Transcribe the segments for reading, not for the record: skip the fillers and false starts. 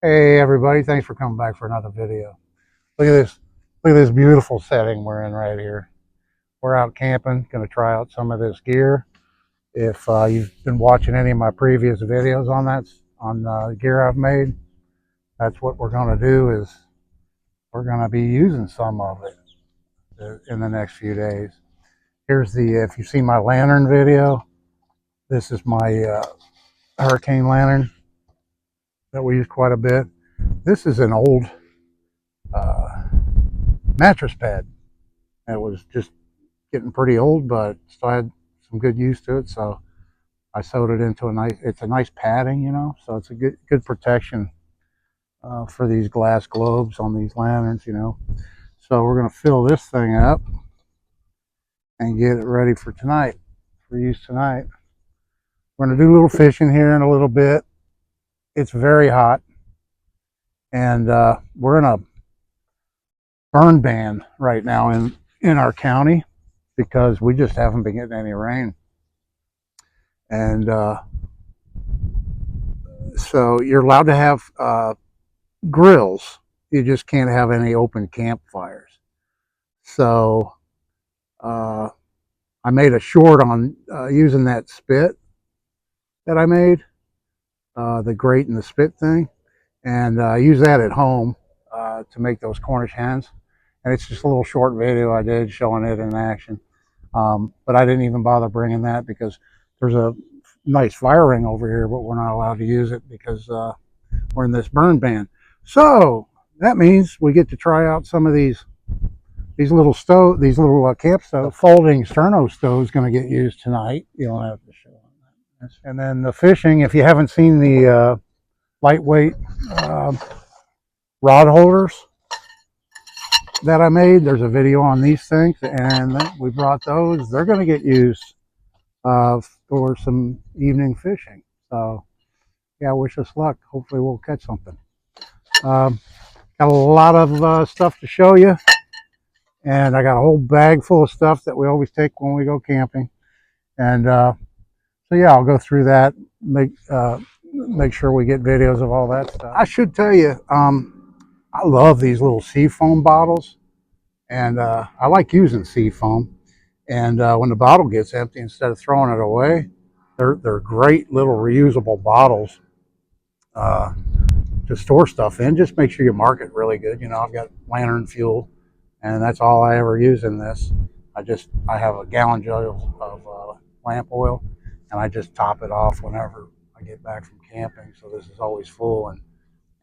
Hey everybody, thanks for coming back for another video. Look at this. Look at this beautiful setting we're in right here. We're out camping, going to try out some of this gear. If you've been watching any of my previous videos on the gear I've made, that's what we're going to do is we're going to be using some of it in the next few days. Here's if you've seen my lantern video, this is my hurricane lantern that we use quite a bit. This is an old uh, mattress pad. It was just getting pretty old, but still had some good use to it. So I sewed it into it's a nice padding, so it's a good protection for these glass globes on these lanterns. So we're going to fill this thing up and get it ready for tonight, for use tonight. We're going to do a little fishing here in a little bit. It's very hot, and we're in a burn ban right now in our county because we just haven't been getting any rain. And so you're allowed to have grills. You just can't have any open campfires. So I made a short on using that spit that I made, the grate and the spit thing, and I use that at home to make those Cornish hens. And it's just a little short video I did showing it in action. But I didn't even bother bringing that because there's a nice fire ring over here, but we're not allowed to use it because we're in this burn ban. So that means we get to try out some of these little camp stoves. The folding sterno stove is going to get used tonight. You don't have to show that. And then the fishing, if you haven't seen the lightweight rod holders that I made, there's a video on these things, and we brought those. They're going to get used for some evening fishing. So yeah, wish us luck. Hopefully we'll catch something. Got a lot of stuff to show you, and I got a whole bag full of stuff that we always take when we go camping. And so yeah, I'll go through that, make sure we get videos of all that stuff. I should tell you, I love these little Seafoam bottles, and I like using Seafoam. And when the bottle gets empty, instead of throwing it away, they're great little reusable bottles to store stuff in. Just make sure you mark it really good. I've got lantern fuel, and that's all I ever use in this. I have a gallon jug of lamp oil, and I just top it off whenever I get back from camping. So this is always full,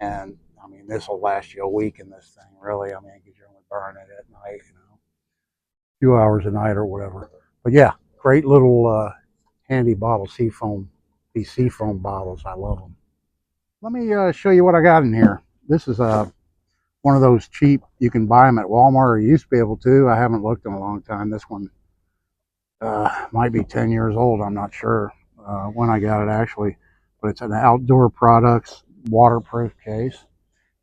and I mean, this will last you a week in this thing, really. I mean, because you're only burning it at night, a few hours a night or whatever. But yeah, great little handy bottle, Seafoam. These Seafoam bottles, I love them. Let me show you what I got in here. This is one of those cheap, you can buy them at Walmart, or you used to be able to. I haven't looked in a long time. This one might be 10 years old. I'm not sure when I got it actually, but it's an Outdoor Products waterproof case,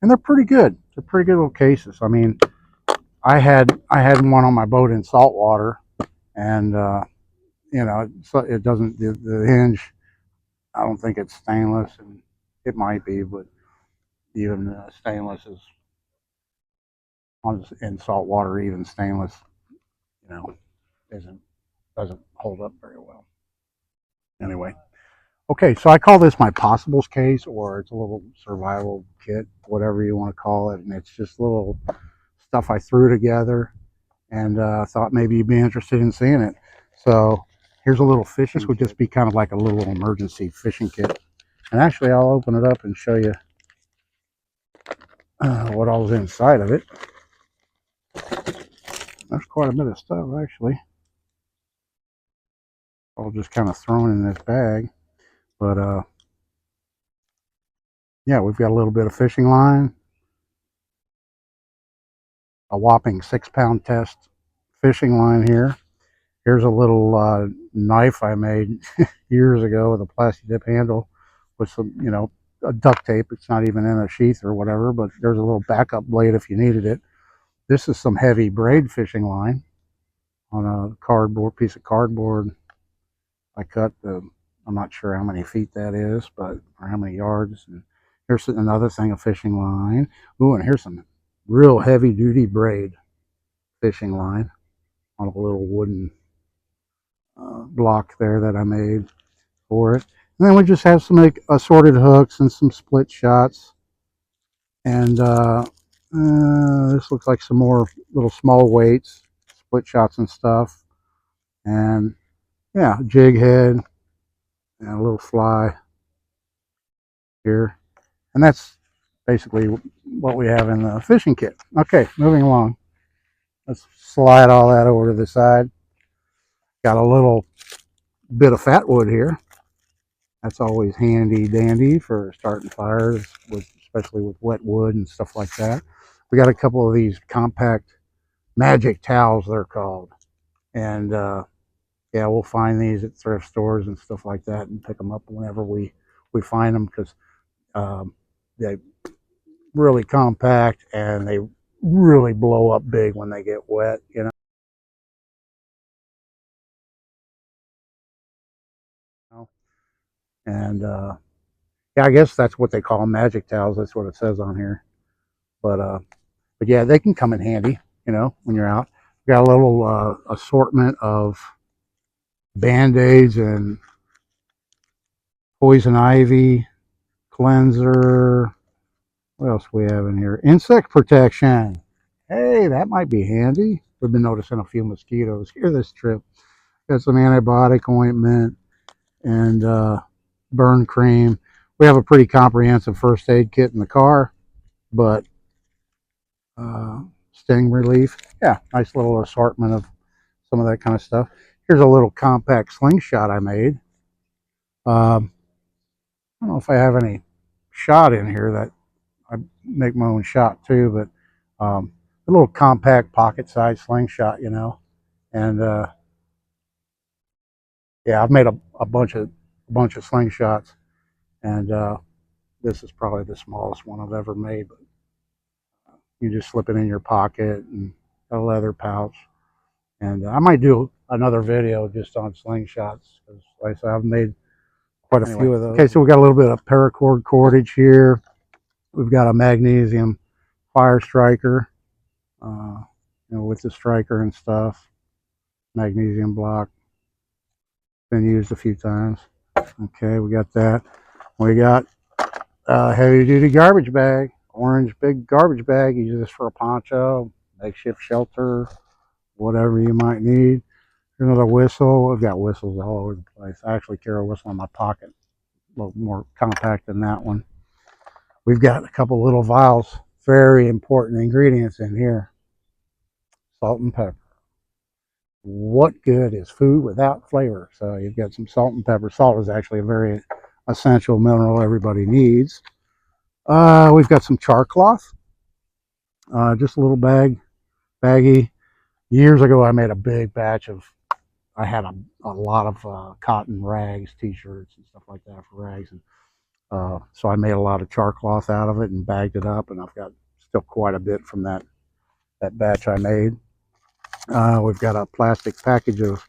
and they're pretty good. They're pretty good little cases. I mean, I had one on my boat in saltwater, and it doesn't, the hinge, I don't think it's stainless, and it might be, but even stainless is in salt water. Even stainless, doesn't hold up very well. Anyway, okay, so I call this my possibles case, or it's a little survival kit, whatever you want to call it, and it's just little stuff I threw together, and thought maybe you'd be interested in seeing it. So here's a little fish. This would just be kind of like a little emergency fishing kit. And actually, I'll open it up and show you what all's inside of it. There's quite a bit of stuff, actually. All just kind of thrown in this bag. But yeah, we've got a little bit of fishing line, a whopping 6-pound test fishing line here. Here's a little knife I made years ago with a plastic dip handle with some, a duct tape. It's not even in a sheath or whatever, but there's a little backup blade if you needed it. This is some heavy braid fishing line on a piece of cardboard. I cut I'm not sure how many feet that is, or how many yards. And Here's another thing, a fishing line. Ooh, and here's some real heavy duty braid fishing line on a little wooden block there that I made for it. And then we just have some like assorted hooks and some split shots. And this looks like some more little small weights, split shots and stuff. And yeah, jig head and a little fly here. And that's basically what we have in the fishing kit. Okay, moving along. Let's slide all that over to the side. Got a little bit of fat wood here. That's always handy dandy for starting fires, especially with wet wood and stuff like that. We got a couple of these compact magic towels, they're called. And yeah, we'll find these at thrift stores and stuff like that and pick them up whenever we find them, because they're really compact and they really blow up big when they get wet, you know. And yeah, I guess that's what they call them, magic towels. That's what it says on here. But yeah, they can come in handy, you know, when you're out. We got a little assortment of Band-Aids and poison ivy cleanser. What else we have in here? Insect protection. Hey, that might be handy. We've been noticing a few mosquitoes here this trip. Got some antibiotic ointment and burn cream. We have a pretty comprehensive first aid kit in the car, but sting relief. Yeah, nice little assortment of some of that kind of stuff. Here's a little compact slingshot I made. I don't know if I have any shot in here. That I make my own shot too, but a little compact pocket size slingshot, you know. And yeah, I've made a bunch of slingshots, and this is probably the smallest one I've ever made. But you just slip it in your pocket and a leather pouch. And I might do another video just on slingshots, because like I said, I've made quite a few of those. Okay, so we got a little bit of paracord cordage here. We've got a magnesium fire striker, you know, with the striker and stuff. Magnesium block, been used a few times. Okay, we got that. We got a heavy duty garbage bag, orange big garbage bag. Use this for a poncho, makeshift shelter, whatever you might need. Here's another whistle. I've got whistles all over the place. I actually carry a whistle in my pocket, a little more compact than that one. We've got a couple little vials, very important ingredients in here. Salt and pepper. What good is food without flavor? So you've got some salt and pepper. Salt is actually a very essential mineral everybody needs. We've got some char cloth, just a little baggy. Years ago, I made a big batch of, I had a lot of cotton rags, t-shirts and stuff like that for rags. And so I made a lot of char cloth out of it and bagged it up, and I've got still quite a bit from that batch I made. We've got a plastic package of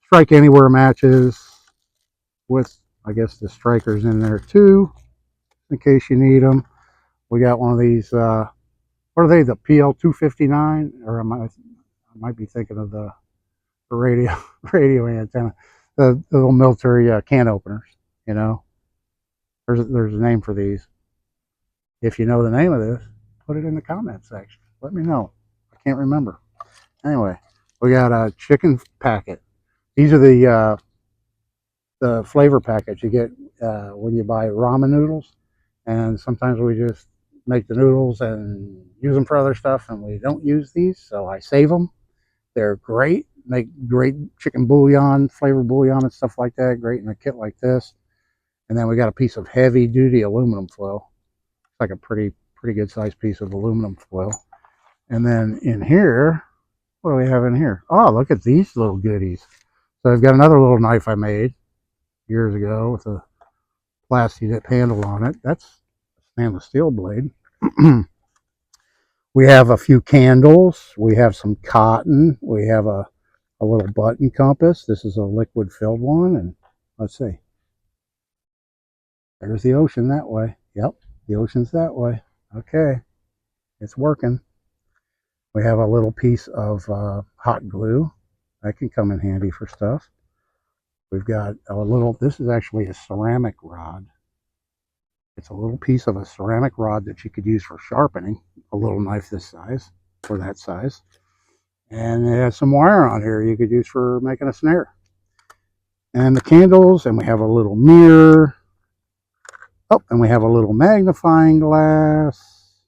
Strike Anywhere matches with, I guess, the strikers in there too, in case you need them. We got one of these, what are they, the PL259? Or I might be thinking of the radio antenna, the little military can openers, you know. There's a name for these. If you know the name of this, put it in the comment section. Let me know. I can't remember. Anyway, we got a chicken packet. These are the flavor packets you get when you buy ramen noodles. And sometimes we just make the noodles and use them for other stuff, and we don't use these, so I save them. They're great. Make great chicken bouillon, flavored bouillon and stuff like that. Great in a kit like this. And then we got a piece of heavy duty aluminum foil. It's like a pretty good sized piece of aluminum foil. And then in here, what do we have in here? Oh, look at these little goodies. So I've got another little knife I made years ago with a plastic tip handle on it. That's a stainless steel blade. We have a few candles. We have some cotton. We have a little button compass. This is a liquid filled one. And let's see. There's the ocean that way. Yep, The ocean's that way. Okay, it's working. We have a little piece of hot glue. That can come in handy for stuff. We've got a little, this is actually a ceramic rod. It's a little piece of a ceramic rod that you could use for sharpening, a little knife this size, or that size. And it has some wire on here you could use for making a snare. And the candles, and we have a little mirror. Oh, and we have a little magnifying glass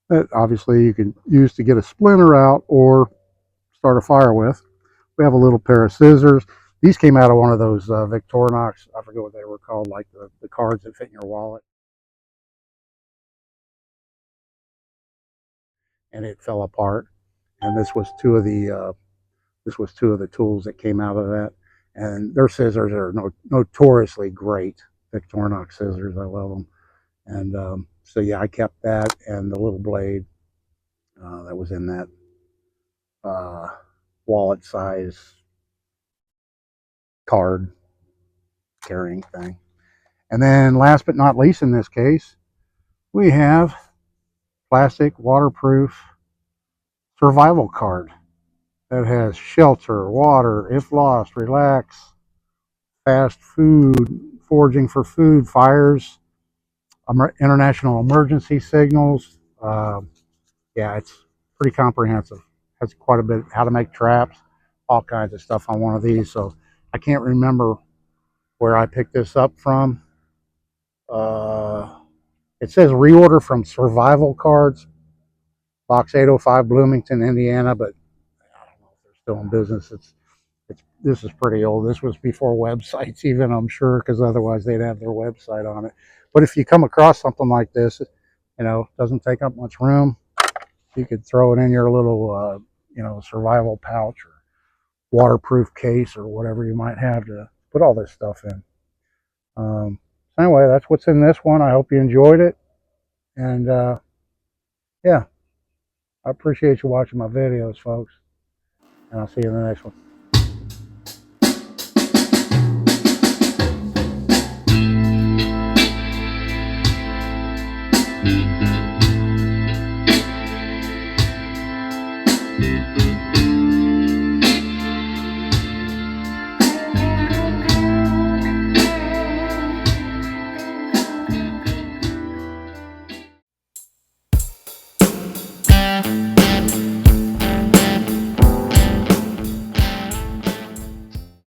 that obviously you can use to get a splinter out or start a fire with. We have a little pair of scissors. These came out of one of those Victorinox, I forget what they were called, like the cards that fit in your wallet. And it fell apart. And this was two of the tools that came out of that. And their scissors are notoriously great. Victorinox scissors, I love them. And so yeah, I kept that and the little blade that was in that wallet size card carrying thing. And then last but not least in this case, we have plastic waterproof survival card that has shelter, water, if lost, relax, fast food, foraging for food, fires, international emergency signals. Yeah, it's pretty comprehensive. Has quite a bit how to make traps, all kinds of stuff on one of these. So I can't remember where I picked this up from. It says reorder from Survival Cards, Box 805, Bloomington, Indiana, but I don't know if they're still in business. This is pretty old. This was before websites even, I'm sure, because otherwise they'd have their website on it. But if you come across something like this, doesn't take up much room. You could throw it in your little, survival pouch or waterproof case or whatever you might have to put all this stuff in. So anyway, that's what's in this one. I hope you enjoyed it. And yeah, I appreciate you watching my videos, folks. And I'll see you in the next one.